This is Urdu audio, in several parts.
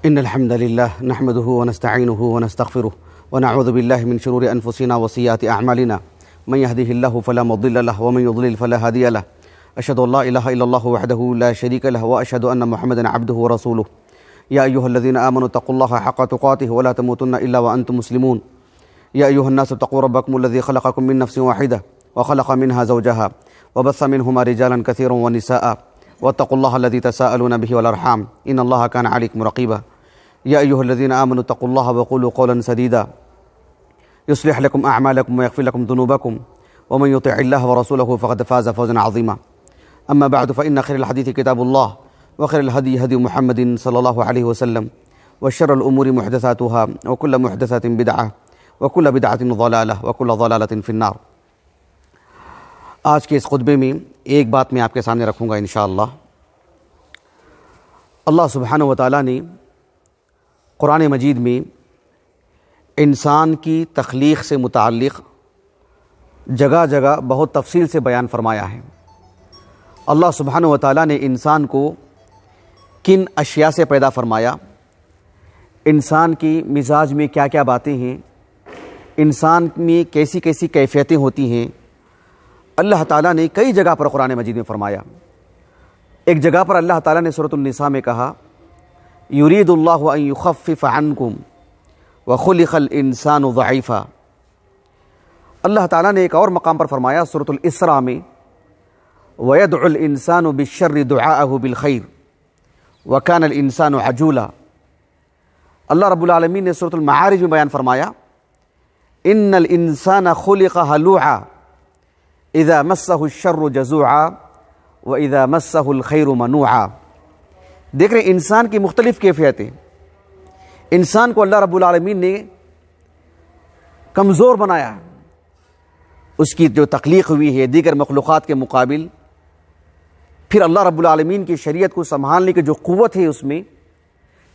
إن الحمد لله نحمده ونستعينه ونستغفره ونعوذ بالله من شرور أنفسنا وسيئات أعمالنا من يهده الله فلا مضل له ومن يضلل فلا هادي له أشهد أن لا إله إلا الله وحده لا شريك له وأشهد أن محمدا عبده ورسوله يا أيها الذين آمنوا اتقوا الله حق تقاته ولا تموتن إلا وأنتم مسلمون يا أيها الناس اتقوا ربكم الذي خلقكم من نفس واحدة وخلق منها زوجها وبث منهما رجالا كثيرا ونساء واتقوا الله الذي تساءلون به والأرحام إن الله كان عليكم رقيبا يا أيها الذين آمنوا اتقوا الله وقولوا قولا سديدا يصلح لكم أعمالكم ويغفر لكم ذنوبكم ومن يطع الله ورسوله فقد فاز فوزا عظيما أما بعد فإن خير الحديث كتاب الله وخير الهدي هدي محمد صلى الله عليه وسلم وشر الأمور محدثاتها وكل محدثة بدعة وكل بدعة ضلالة وكل ضلالة في النار۔ آج کے اس خطبے میں ایک بات میں آپ کے سامنے رکھوں گا انشاءاللہ۔ اللہ سبحانہ و تعالیٰ نے قرآن مجید میں انسان کی تخلیق سے متعلق جگہ جگہ بہت تفصیل سے بیان فرمایا ہے۔ اللہ سبحانہ و تعالیٰ نے انسان کو کن اشیاء سے پیدا فرمایا، انسان کی مزاج میں کیا کیا باتیں ہیں، انسان میں کیسی کیسی کیفیتیں ہوتی ہیں، اللہ تعالیٰ نے کئی جگہ پر قرآن مجید میں فرمایا۔ ایک جگہ پر اللہ تعالیٰ نے سورۃ النساء میں کہا یرید اللہ ان یخفف عنکم وخلق الانسان ضعیفا۔ اللہ تعالیٰ نے ایک اور مقام پر فرمایا سورۃ الاسراء میں وَيَدْعُ الْإِنسَانُ بِالشَّرِّ دُعَاءَهُ بِالْخَيْرِ وَكَانَ الْإِنسَانُ عَجُولًا۔ اللہ رب العالمین نے سورۃ المعارج میں بیان فرمایا إِنَّ الْإِنسَانَ خُلِقَ هَلُوعًا إِذَا مَسَّهُ الشَّرُّ جَزُوعًا وَإِذَا مَسَّهُ الْخَيْرُ مَنُوعًا۔ دیکھ رہے انسان کی مختلف کیفیتیں۔ انسان کو اللہ رب العالمین نے کمزور بنایا، اس کی جو تخلیق ہوئی ہے دیگر مخلوقات کے مقابل، پھر اللہ رب العالمین کی شریعت کو سنبھالنے کی جو قوت ہے اس میں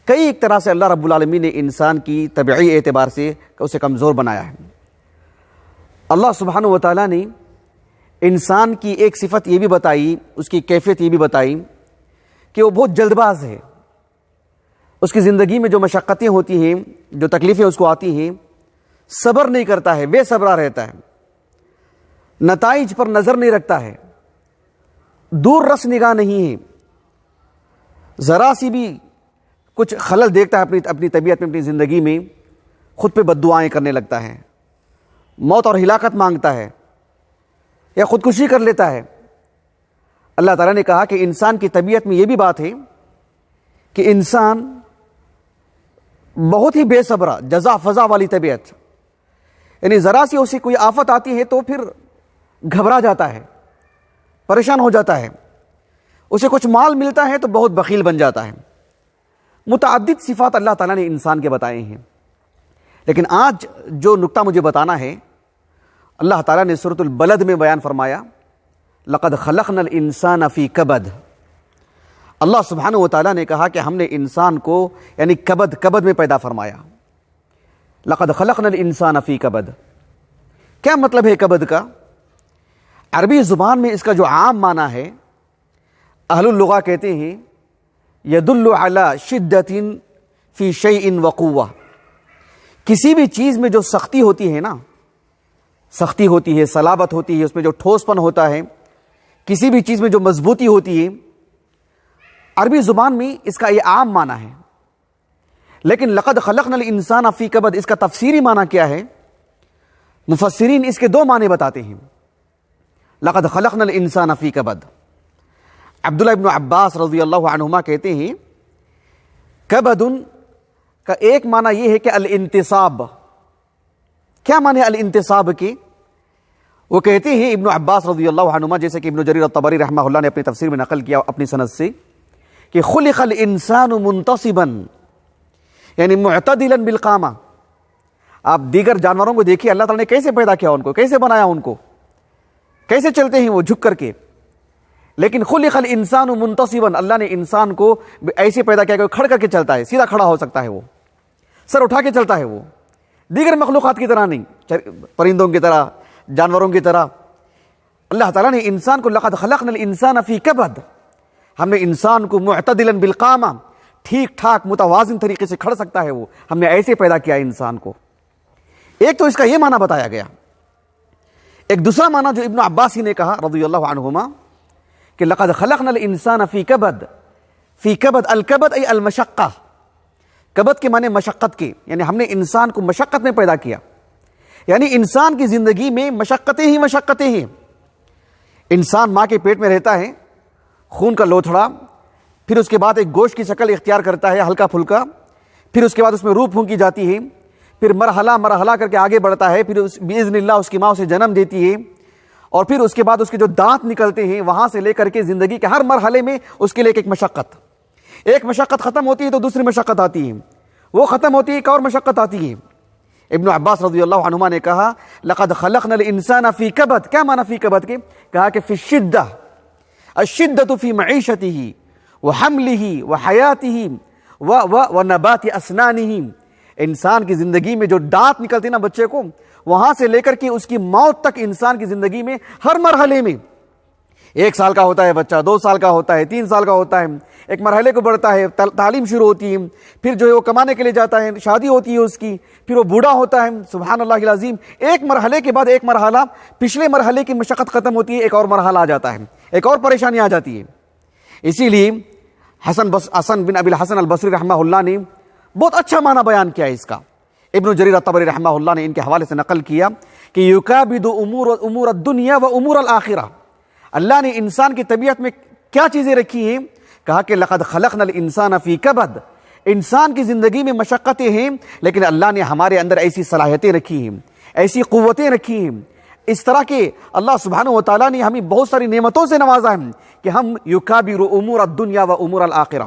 کئی ایک طرح سے اللہ رب العالمین نے انسان کی طبعی اعتبار سے اسے کمزور بنایا ہے۔ اللہ سبحانہ و تعالیٰ نے انسان کی ایک صفت یہ بھی بتائی، اس کی کیفیت یہ بھی بتائی کہ وہ بہت جلد باز ہے۔ اس کی زندگی میں جو مشقتیں ہوتی ہیں، جو تکلیفیں اس کو آتی ہیں، صبر نہیں کرتا ہے، بے صبرا رہتا ہے، نتائج پر نظر نہیں رکھتا ہے، دور رس نگاہ نہیں ہے، ذرا سی بھی کچھ خلل دیکھتا ہے اپنی طبیعت میں، اپنی زندگی میں، خود پہ بد دعائیں کرنے لگتا ہے، موت اور ہلاکت مانگتا ہے یا خودکشی کر لیتا ہے۔ اللہ تعالیٰ نے کہا کہ انسان کی طبیعت میں یہ بھی بات ہے کہ انسان بہت ہی بے صبرا، جزا فضا والی طبیعت، یعنی ذرا سی اسے کوئی آفت آتی ہے تو پھر گھبرا جاتا ہے، پریشان ہو جاتا ہے، اسے کچھ مال ملتا ہے تو بہت بخیل بن جاتا ہے۔ متعدد صفات اللہ تعالیٰ نے انسان کے بتائے ہیں، لیکن آج جو نقطہ مجھے بتانا ہے اللہ تعالیٰ نے سورۃ البلد میں بیان فرمایا لقد خلقنا الانسان فی کبد۔ اللہ سبحانہ و تعالیٰ نے کہا کہ ہم نے انسان کو یعنی کبد میں پیدا فرمایا۔ لقد خلقنا الانسان فی کبد، کیا مطلب ہے کبد کا؟ عربی زبان میں اس کا جو عام معنی ہے، اہل اللغہ کہتے ہیں یدل علی شدۃ فی شیء وقوہ۔ کسی بھی چیز میں جو سختی ہوتی ہے نا، سختی ہوتی ہے، صلابت ہوتی ہے، اس میں جو ٹھوس پن ہوتا ہے، کسی بھی چیز میں جو مضبوطی ہوتی ہے، عربی زبان میں اس کا یہ عام معنی ہے۔ لیکن لقد خلقنا الانسان فی کبد، اس کا تفسیری معنی کیا ہے؟ مفسرین اس کے دو معنی بتاتے ہیں۔ لقد خلقنا الانسان فی کبد، عبداللہ ابن عباس رضی اللہ عنہما کہتے ہیں کبد کا ایک معنی یہ ہے کہ الانتصاب۔ کیا معنی ہے الانتصاب کے؟ وہ کہتے ہیں ابن عباس رضی اللہ عنہما، جیسے کہ ابن جریر الطبری رحمہ اللہ نے اپنی تفسیر میں نقل کیا اپنی سند سے، کہ خلق الانسان منتصبا یعنی معتدلا بالقامہ۔ آپ دیگر جانوروں کو دیکھیے اللہ تعالیٰ نے کیسے پیدا کیا، ان کو کیسے بنایا، ان کو کیسے چلتے ہیں وہ جھک کر کے، لیکن خلق الانسان منتصبا، اللہ نے انسان کو ایسے پیدا کیا کہ وہ کھڑ کر کے چلتا ہے، سیدھا کھڑا ہو سکتا ہے، وہ سر اٹھا کے چلتا ہے، وہ دیگر مخلوقات کی طرح نہیں، پرندوں کی طرح، جانوروں کی طرح۔ اللہ تعالیٰ نے انسان کو لقد خلقنا الانسان فی کبد، ہم نے انسان کو معتدلا بالقامہ، ٹھیک ٹھاک متوازن طریقے سے کھڑ سکتا ہے وہ. ہم نے ایسے پیدا کیا انسان کو. ایک تو اس کا یہ معنی بتایا گیا. ایک دوسرا معنی جو ابن عباس ہی نے کہا رضی اللہ عنہما کہ لقد خلقنا الانسان فی کبد. فی کبد، الکبد ای المشقہ. کبد کے معنی مشقت کے، یعنی ہم نے انسان کو مشقت میں پیدا کیا. یعنی انسان کی زندگی میں مشقتیں ہی مشقتیں ہیں. انسان ماں کے پیٹ میں رہتا ہے، خون کا لوتھڑا، پھر اس کے بعد ایک گوشت کی شکل اختیار کرتا ہے ہلکا پھلکا، پھر اس کے بعد اس میں روح پھونکی جاتی ہے، پھر مرحلہ مرحلہ کر کے آگے بڑھتا ہے، پھر باذن اللہ اس کی ماں اسے جنم دیتی ہے، اور پھر اس کے بعد اس کے جو دانت نکلتے ہیں وہاں سے لے کر کے زندگی کے ہر مرحلے میں اس کے لیے ایک مشقت. ایک مشقت ختم ہوتی ہے تو دوسری مشقت آتی ہے، وہ ختم ہوتی ہے ایک اور مشقت آتی ہے. ابن عباس رضی اللہ عنہما نے کہا لقد خلقنا الانسان فی کبد. کیا معنی فی کبد کے؟ کہا کہ فی الشدہ، الشدۃ فی معیشتہ وحملہ وحیاتہ ونبات اسنانہ. انسان کی زندگی میں جو دانت نکلتے نا بچے کو، وہاں سے لے کر کے اس کی موت تک انسان کی زندگی میں ہر مرحلے میں، 1 سال کا ہوتا ہے بچہ، 2 سال کا ہوتا ہے، 3 سال کا ہوتا ہے، ایک مرحلے کو بڑھتا ہے، تعلیم شروع ہوتی ہے، پھر جو ہے وہ کمانے کے لیے جاتا ہے، شادی ہوتی ہے اس کی، پھر وہ بوڑھا ہوتا ہے. سبحان اللہ العظیم، ایک مرحلے کے بعد ایک مرحلہ، پچھلے مرحلے کی مشقت ختم ہوتی ہے، ایک اور مرحلہ آ جاتا ہے، ایک اور پریشانی آ جاتی ہے. اسی لیے حسن بن ابی الحسن البصری رحمہ اللہ نے بہت اچھا معنی بیان کیا اس کا. ابن جریر الطبری رحمہ اللہ نے ان کے حوالے سے نقل کیا کہ یکابد امور الدنیا و امور الآخرہ. اللہ نے انسان کی طبیعت میں کیا چیزیں رکھی ہیں؟ کہا کہ لقد خلقنا الانسان فی کبد. انسان کی زندگی میں مشقتیں ہیں، لیکن اللہ نے ہمارے اندر ایسی صلاحیتیں رکھی ہیں، ایسی قوتیں رکھی ہیں، اس طرح کے اللہ سبحانہ و تعالیٰ نے ہمیں بہت ساری نعمتوں سے نوازا ہے کہ ہم یکابر امور الدنیا و امور الآخرہ.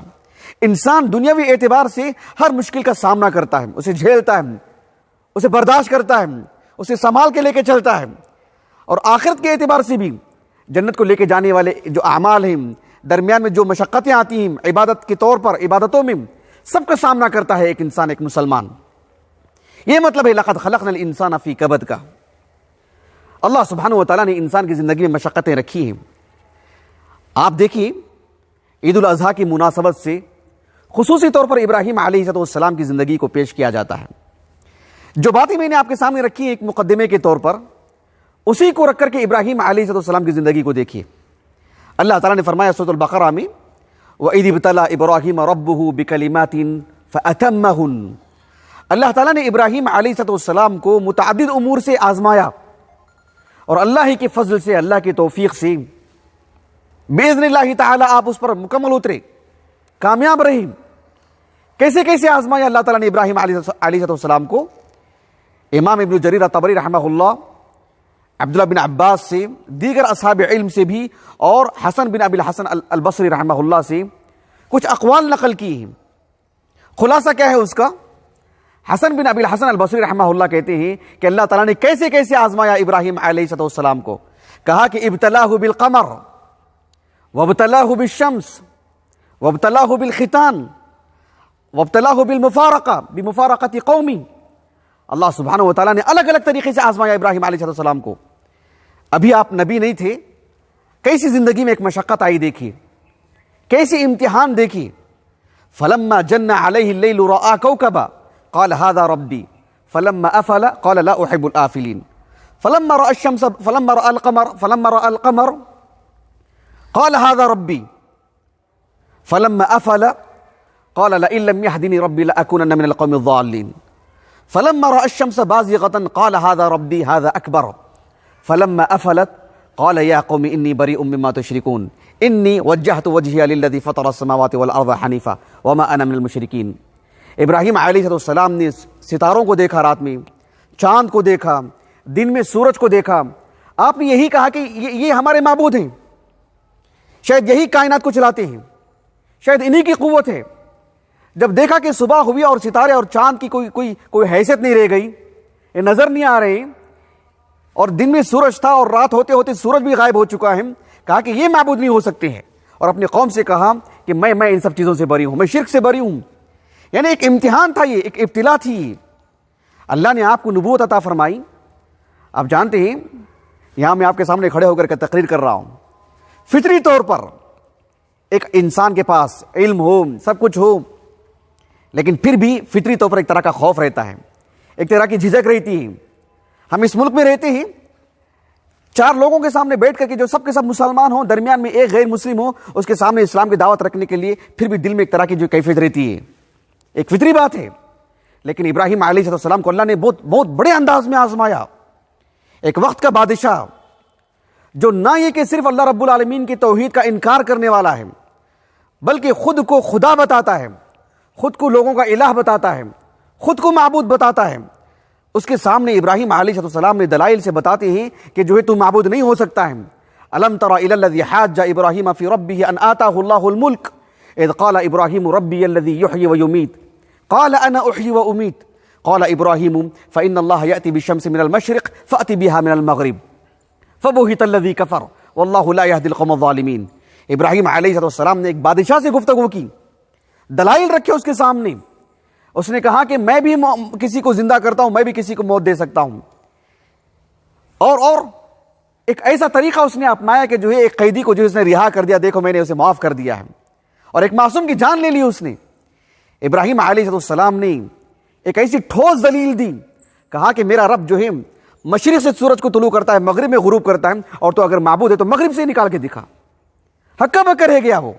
انسان دنیاوی اعتبار سے ہر مشکل کا سامنا کرتا ہے، اسے جھیلتا ہے، اسے برداشت کرتا ہے، اسے سنبھال کے لے کے چلتا ہے. اور آخرت کے اعتبار سے بھی جنت کو لے کے جانے والے جو اعمال ہیں، درمیان میں جو مشقتیں آتی ہیں عبادت کے طور پر، عبادتوں میں سب کا سامنا کرتا ہے ایک انسان، ایک مسلمان. یہ مطلب ہے لقد خلقنا الانسان فی کبد کا. اللہ سبحانہ و تعالیٰ نے انسان کی زندگی میں مشقتیں رکھی ہیں. آپ دیکھیے عید الاضحیٰ کی مناسبت سے خصوصی طور پر ابراہیم علیہ السلام کی زندگی کو پیش کیا جاتا ہے. جو باتیں میں نے آپ کے سامنے رکھی ہیں ایک مقدمے کے طور پر، اسی کو رکھ کر کے ابراہیم علیہ السلام کی زندگی کو دیکھیے. اللہ تعالیٰ نے فرمایا سورۃ البقرہ میں وَإِذِ ابْتَلَىٰ إِبْرَاهِيمَ رَبُّهُ بِكَلِمَاتٍ فَأَتَمَّهُنَّ. اللہ تعالیٰ نے ابراہیم علیہ السلام کو متعدد امور سے آزمایا، اور اللہ ہی کے فضل سے، اللہ کی توفیق سے باذن اللہ تعالیٰ آپ اس پر مکمل اترے، کامیاب رہے. کیسے کیسے آزمایا اللہ تعالیٰ نے ابراہیم علیہ السلام کو؟ امام ابن جریر الطبری رحمہ اللہ عبداللہ بن عباس سے، دیگر اصحاب علم سے بھی، اور حسن بن ابی الحسن البصری رحمہ اللہ سے کچھ اقوال نقل کی ہیں. خلاصہ کیا ہے اس کا؟ حسن بن ابی الحسن البصری رحمہ اللہ کہتے ہیں کہ اللہ تعالیٰ نے کیسے کیسے آزمایا ابراہیم علیہ السلام کو. کہا کہ ابتلاہ بالقمر وابتلاہ بالشمس وابتلاہ بالختان وابتلاہ بالمفارقہ بمفارقت قومی. اللہ سبحانہ و تعالیٰ نے الگ الگ طریقے سے آزمایا ابراہیم علیہ السلام کو. ابھی آپ نبی نہیں تھے، کیسی زندگی میں ایک مشقت آئی دیکھیے، کیسی امتحان دیکھیے. فلما جن علیہ اللیل رآ کوکبا قال هذا ربی فلما افل قال لا احب الآفلین فلما رأى الشمس فلما رأى القمر قال هذا ربی فلما افل قال لئن لم يهدني ربي لأكونن من القوم الضالين فلما رأى الشمس بازغة قال هذا ربي هذا أكبر فلما أفلت قال يا قوم إني بريء مما تشركون إني وجهت وجهي للذي فطر السماوات والأرض حنيفا وما أنا من المشركين. ابراہیم علیہ السلام نے ستاروں کو دیکھا، رات میں چاند کو دیکھا، دن میں سورج کو دیکھا. آپ نے یہی کہا کہ یہ ہمارے معبود ہیں، شاید یہی کائنات کو چلاتے ہیں، شاید انہی کی قوت ہے. جب دیکھا کہ صبح ہوئی اور ستارے اور چاند کی کوئی حیثیت نہیں رہ گئی، یہ نظر نہیں آ رہے، اور دن میں سورج تھا اور رات ہوتے ہوتے سورج بھی غائب ہو چکا ہے، کہا کہ یہ معبود نہیں ہو سکتے ہیں. اور اپنی قوم سے کہا کہ میں ان سب چیزوں سے بری ہوں، میں شرک سے بری ہوں. یعنی ایک امتحان تھا، یہ ایک ابتلا تھی. اللہ نے آپ کو نبوت عطا فرمائی. آپ جانتے ہیں یہاں میں آپ کے سامنے کھڑے ہو کر کے تقریر کر رہا ہوں، فطری طور پر ایک انسان کے پاس علم ہو، سب کچھ ہو، لیکن پھر بھی فطری طور پر ایک طرح کا خوف رہتا ہے، ایک طرح کی جھجک رہتی ہے۔ ہم اس ملک میں رہتے ہیں، 4 لوگوں کے سامنے بیٹھ کر کے جو سب کے سب مسلمان ہوں، درمیان میں ایک غیر مسلم ہو، اس کے سامنے اسلام کی دعوت رکھنے کے لیے پھر بھی دل میں ایک طرح کی جو کیفیت رہتی ہے، ایک فطری بات ہے۔ لیکن ابراہیم علیہ السلام کو اللہ نے بہت بڑے انداز میں آزمایا۔ ایک وقت کا بادشاہ جو نہ یہ کہ صرف اللہ رب العالمین کی توحید کا انکار کرنے والا ہے، بلکہ خود کو خدا بتاتا ہے، خود کو لوگوں کا الہ بتاتا ہے، خود کو معبود بتاتا ہے، اس کے سامنے ابراہیم علیہ السلام نے دلائل سے بتاتے ہیں کہ جو ہے تو معبود نہیں ہو سکتا ہے۔ الم تر الی الذی حاج ابراہیم فی ربہ ان آتاہ اللہ الملک اذ قال ابراہیم ربی الذی یحیی ویمیت قال انا احیی وامیت قال ابراہیم فإن اللہ یأتی بالشمس من المشرق فأتی بها من المغرب فبہت الذی کفر واللہ لا یہدی القوم الظالمین۔ ابراہیم علیہ السلام نے ایک بادشاہ سے گفتگو کی، دلائل رکھے اس کے سامنے۔ اس نے کہا کہ میں بھی کسی کو زندہ کرتا ہوں، میں بھی کسی کو موت دے سکتا ہوں، اور ایک ایسا طریقہ اس نے اپنایا کہ جو ہے ایک قیدی کو جو اس نے رہا کر دیا، دیکھو میں نے اسے معاف کر دیا ہے، اور ایک معصوم کی جان لے لی اس نے۔ ابراہیم علیہ السلام نے ایک ایسی ٹھوس دلیل دی، کہا کہ میرا رب جو ہے مشرق سے سورج کو طلوع کرتا ہے، مغرب میں غروب کرتا ہے، اور تو اگر معبود ہے تو مغرب سے نکال کے دکھا۔ ہکا بکا رہ گیا وہ۔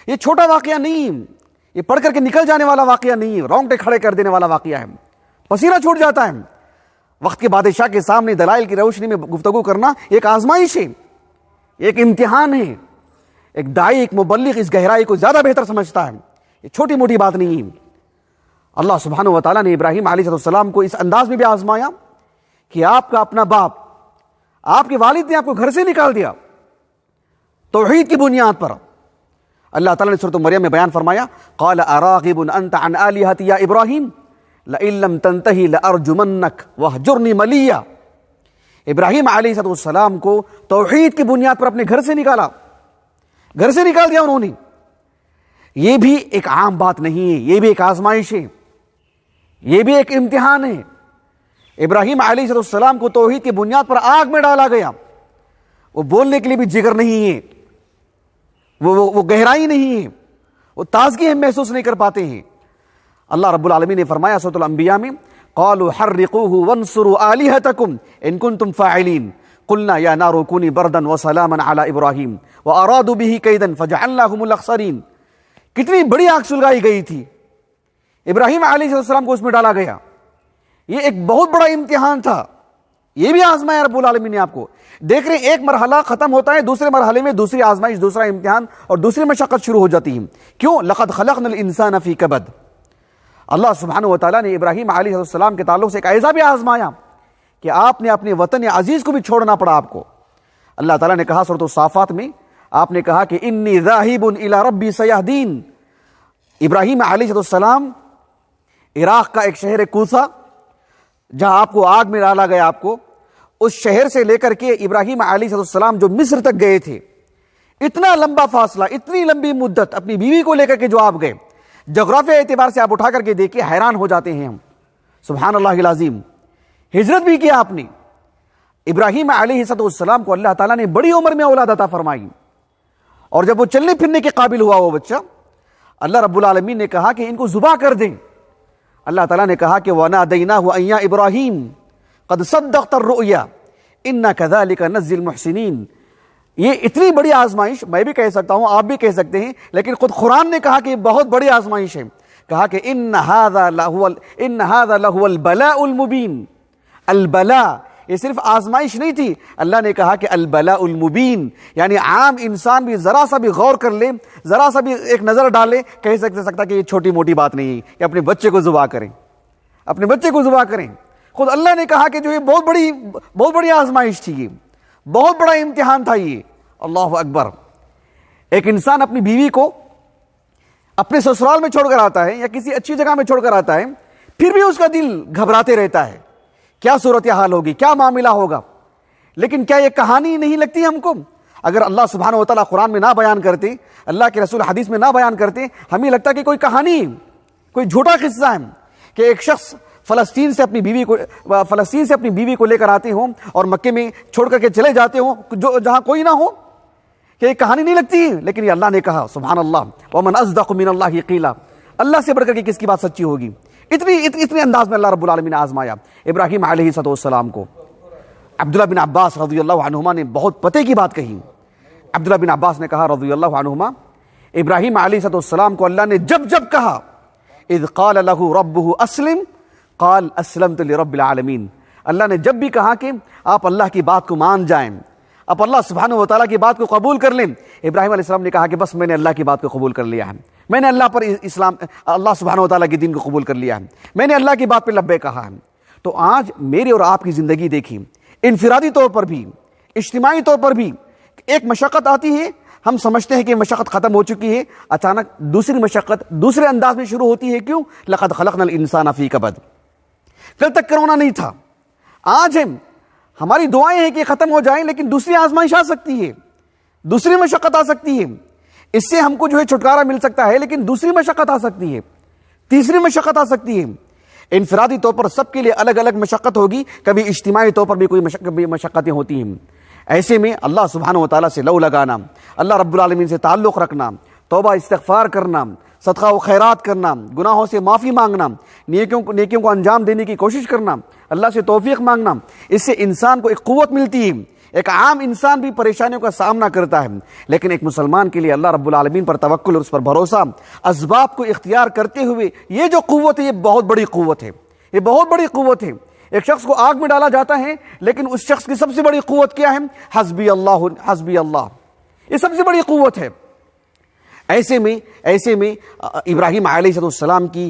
یہ چھوٹا واقعہ نہیں، یہ پڑھ کر کے نکل جانے والا واقعہ نہیں ہے، رونگٹے کھڑے کر دینے والا واقعہ ہے، پسینہ چھوٹ جاتا ہے۔ وقت کے بادشاہ کے سامنے دلائل کی روشنی میں گفتگو کرنا ایک آزمائش ہے، ایک امتحان ہے۔ ایک داعی، ایک مبلغ اس گہرائی کو زیادہ بہتر سمجھتا ہے، یہ چھوٹی موٹی بات نہیں ہے۔ اللہ سبحانہ و تعالیٰ نے ابراہیم علیہ السلام کو اس انداز میں بھی آزمایا کہ آپ کا اپنا باپ، آپ کے والد نے آپ کو گھر سے نکال دیا توحید کی بنیاد پر۔ اللہ تعالیٰ نے سورۃ مریم میں بیان فرمایا قال اراغب انت عن آلہتی یا ابراہیم لئن لم تنتہی لارجمنک وہجرنی ملیا۔ ابراہیم علیہ السلام کو توحید کی بنیاد پر اپنے گھر سے نکالا، گھر سے نکال دیا انہوں نے۔ یہ بھی ایک عام بات نہیں ہے، یہ بھی ایک آزمائش ہے، یہ بھی ایک امتحان ہے۔ ابراہیم علیہ السلام کو توحید کی بنیاد پر آگ میں ڈالا گیا، وہ بولنے کے لیے بھی جگر نہیں ہے، وہ گہرائی نہیں ہے، وہ تازگی ہم محسوس نہیں کر پاتے ہیں۔ اللہ رب العالمین نے فرمایا سورۃ الانبیاء میں قالوا حرقوه وانصروا آلہتکم ان کنتم فاعلین قلنا یا نار کونی بردا وسلاما علی ابراہیم وارادوا به کیدا فجعلناهم الاخسرین۔ کتنی بڑی آگ سلگائی گئی تھی، ابراہیم علیہ السلام کو اس میں ڈالا گیا۔ یہ ایک بہت بڑا امتحان تھا، یہ بھی آزمایا رب العالمین نے آپ کو۔ دیکھ رہے ایک مرحلہ ختم ہوتا ہے، دوسرے مرحلے میں دوسری آزمائش، دوسرا امتحان اور دوسری مشقت شروع ہو جاتی ہے۔ کیوں؟ لقد خلقنا الانسان فی کبد۔ اللہ سبحانہ و تعالیٰ نے ابراہیم علیہ السلام کے تعلق سے ایک ایسا بھی آزمایا کہ آپ نے اپنے وطن عزیز کو بھی چھوڑنا پڑا آپ کو۔ اللہ تعالیٰ نے کہا سورۃ الصافات میں، آپ نے کہا کہ انی ذاہب الی ربی سیہدین۔ ابراہیم علیہ السلام عراق کا ایک شہر ہے کوفہ، جہاں آپ کو آگ میں ڈالا گیا، آپ کو اس شہر سے لے کر کے ابراہیم علیہ السلام جو مصر تک گئے تھے، اتنا لمبا فاصلہ، اتنی لمبی مدت اپنی بیوی کو لے کر کے جو آپ گئے، جغرافیہ اعتبار سے آپ اٹھا کر کے دیکھیں، حیران ہو جاتے ہیں ہم۔ سبحان اللہ العظیم، ہجرت بھی کیا آپ نے۔ ابراہیم علیہ السلام کو اللہ تعالیٰ نے بڑی عمر میں اولاد عطا فرمائی، اور جب وہ چلنے پھرنے کے قابل ہوا وہ بچہ، اللہ رب العالمین نے کہا کہ ان کو ذبح کر دیں۔ اللہ تعالیٰ نے کہا کہ وَنَادَيْنَاهُ أَن يَا إِبْرَاهِيمُ قَدْ صَدَّقْتَ الرُّؤْيَا إِنَّا كَذَلِكَ نَجْزِي الْمُحْسِنِينَ۔ یہ اتنی بڑی آزمائش، میں بھی کہہ سکتا ہوں، آپ بھی کہہ سکتے ہیں، لیکن خود قرآن نے کہا کہ یہ بہت بڑی آزمائش ہے۔ کہا کہ إِنَّ هَذَا لَهُوَ الْبَلَاءُ الْمُبِينُ۔ البلاء، یہ صرف آزمائش نہیں تھی، اللہ نے کہا کہ البلاء المبین، یعنی عام انسان بھی ذرا سا بھی غور کر لے، ذرا سا بھی ایک نظر ڈالے، کہہ سکتا کہ یہ چھوٹی موٹی بات نہیں ہے کہ اپنے بچے کو ذبح کریں، اپنے بچے کو ذبح کریں۔ خود اللہ نے کہا کہ جو یہ بہت بڑی آزمائش تھی، یہ بہت بڑا امتحان تھا یہ۔ اللہ اکبر۔ ایک انسان اپنی بیوی کو اپنے سسرال میں چھوڑ کر آتا ہے یا کسی اچھی جگہ میں چھوڑ کر آتا ہے، پھر بھی اس کا دل گھبراتے رہتا ہے، کیا صورتحال ہوگی، کیا معاملہ ہوگا۔ لیکن کیا یہ کہانی نہیں لگتی ہم کو؟ اگر اللہ سبحانہ و تعالیٰ قرآن میں نہ بیان کرتے، اللہ کے رسول حدیث میں نہ بیان کرتے، ہمیں لگتا کہ کوئی کہانی، کوئی جھوٹا قصہ ہے کہ ایک شخص فلسطین سے اپنی بیوی کو لے کر آتے ہوں اور مکے میں چھوڑ کر کے چلے جاتے ہوں جہاں کوئی نہ ہو، کہ یہ کہانی نہیں لگتی۔ لیکن یہ اللہ نے کہا، سبحان اللہ، ومن اصدق من اللہ قیلا۔ اللہ سے بڑھ کر کے کس کی بات سچی ہوگی؟ اتنے انداز میں اللہ رب العالمین نے آزمایا ابراہیم علیہ السلام کو۔ عبداللہ بن عباس رضی اللہ عنہما نے بہت پتے کی بات کہی۔ عبداللہ بن عباس نے کہا رضی اللہ عنہما، ابراہیم علیہ السلام کو اللہ نے جب کہا اذ قال له ربه اسلم قال اسلمت لرب العالمین، اللہ نے جب بھی کہا کہ آپ اللہ کی بات کو مان جائیں، آپ اللہ سبحانہ و تعالیٰ کی بات کو قبول کر لیں، ابراہیم علیہ السلام نے کہا کہ بس میں نے اللہ کی بات کو قبول کر لیا ہے، میں نے اللہ پر اللہ سبحانہ و تعالیٰ کے دین کو قبول کر لیا ہے، میں نے اللہ کی بات پہ لبیک کہا ہے۔ تو آج میری اور آپ کی زندگی دیکھیں، انفرادی طور پر بھی اجتماعی طور پر بھی ایک مشقت آتی ہے، ہم سمجھتے ہیں کہ مشقت ختم ہو چکی ہے، اچانک دوسری مشقت دوسرے انداز میں شروع ہوتی ہے۔ کیوں؟ لقد خلقنا الانسان فی کبد، کل تک کرونا نہیں تھا، آج ہماری دعائیں ہیں کہ ختم ہو جائیں، لیکن دوسری آزمائش آ سکتی ہے، دوسری مشقت آ سکتی ہے، اس سے ہم کو جو ہے چھٹکارا مل سکتا ہے، لیکن دوسری مشقت آ سکتی ہے، تیسری مشقت آ سکتی ہے۔ انفرادی طور پر سب کے لیے الگ الگ مشقت ہوگی، کبھی اجتماعی طور پر بھی کوئی مشقتیں ہوتی ہیں۔ ایسے میں اللہ سبحانہ و تعالیٰ سے لو لگانا، اللہ رب العالمین سے تعلق رکھنا، توبہ استغفار کرنا، صدقہ و خیرات کرنا، گناہوں سے معافی مانگنا، نیکیوں کو انجام دینے کی کوشش کرنا، اللہ سے توفیق مانگنا، اس سے انسان کو ایک قوت ملتی ہے۔ ایک عام انسان بھی پریشانیوں کا سامنا کرتا ہے، لیکن ایک مسلمان کے لیے اللہ رب العالمین پر توکل اور اس پر بھروسہ، اسباب کو اختیار کرتے ہوئے، یہ جو قوت ہے یہ بہت بڑی قوت ہے، یہ بہت بڑی قوت ہے۔ ایک شخص کو آگ میں ڈالا جاتا ہے، لیکن اس شخص کی سب سے بڑی قوت کیا ہے؟ حسبی اللہ، یہ سب سے بڑی قوت ہے۔ ایسے میں ابراہیم علیہ السلام کی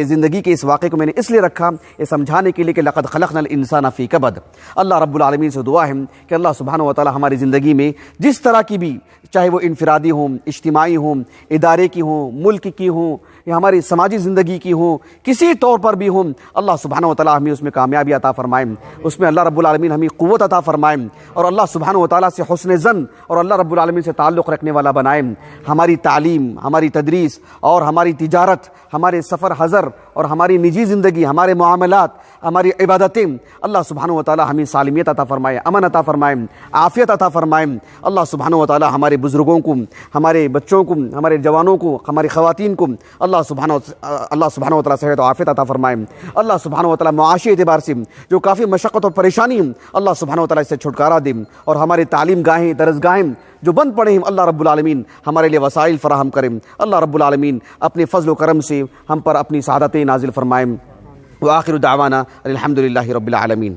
زندگی کے اس واقعے کو میں نے اس لیے رکھا، یہ سمجھانے کے لیے کہ لقد خلقنا الانسان فی کبد۔ اللہ رب العالمین سے دعا ہے کہ اللہ سبحانہ و تعالی ہماری زندگی میں جس طرح کی بھی، چاہے وہ انفرادی ہوں، اجتماعی ہوں، ادارے کی ہوں، ملک کی ہوں، یا ہماری سماجی زندگی کی ہوں، کسی طور پر بھی ہوں، اللہ سبحانہ و تعالی ہمیں اس میں کامیابی عطا فرمائیں، اس میں اللہ رب العالمین ہمیں قوت عطا فرمائیں، اور اللہ سبحانہ و تعالی سے حسن ظن اور اللہ رب العالمین سے تعلق رکھنے والا بنائیں۔ ہماری تعلیم، ہماری تدریس اور ہماری تجارت، ہمارے سفر حضر اور ہماری نجی زندگی، ہمارے معاملات، ہماری عبادتیں، اللہ سبحانہ و تعالی ہمیں سالمیت عطا فرمائے، امن عطا فرمائے، عافیت عطا فرمائے۔ اللہ سبحانہ و تعالی ہمارے بزرگوں کو، ہمارے بچوں کو، ہمارے جوانوں کو، ہماری خواتین کو اللہ سبحانہ و تعالی صحت و عافیت عطا فرمائے۔ اللہ سبحانہ و تعالی معاشی اعتبار سے جو کافی مشقت اور پریشانی، اللہ سبحانہ و تعالی سے چھٹکارا دے، اور ہمارے تعلیم گاہیں، درسگاہیں جو بند پڑے ہیں، اللہ رب العالمین ہمارے لیے وسائل فراہم کریں۔ اللہ رب العالمین اپنے فضل و کرم سے ہم پر اپنی سعادتیں نازل فرمائیں۔ وآخر دعوانا الحمدللہ رب العالمین۔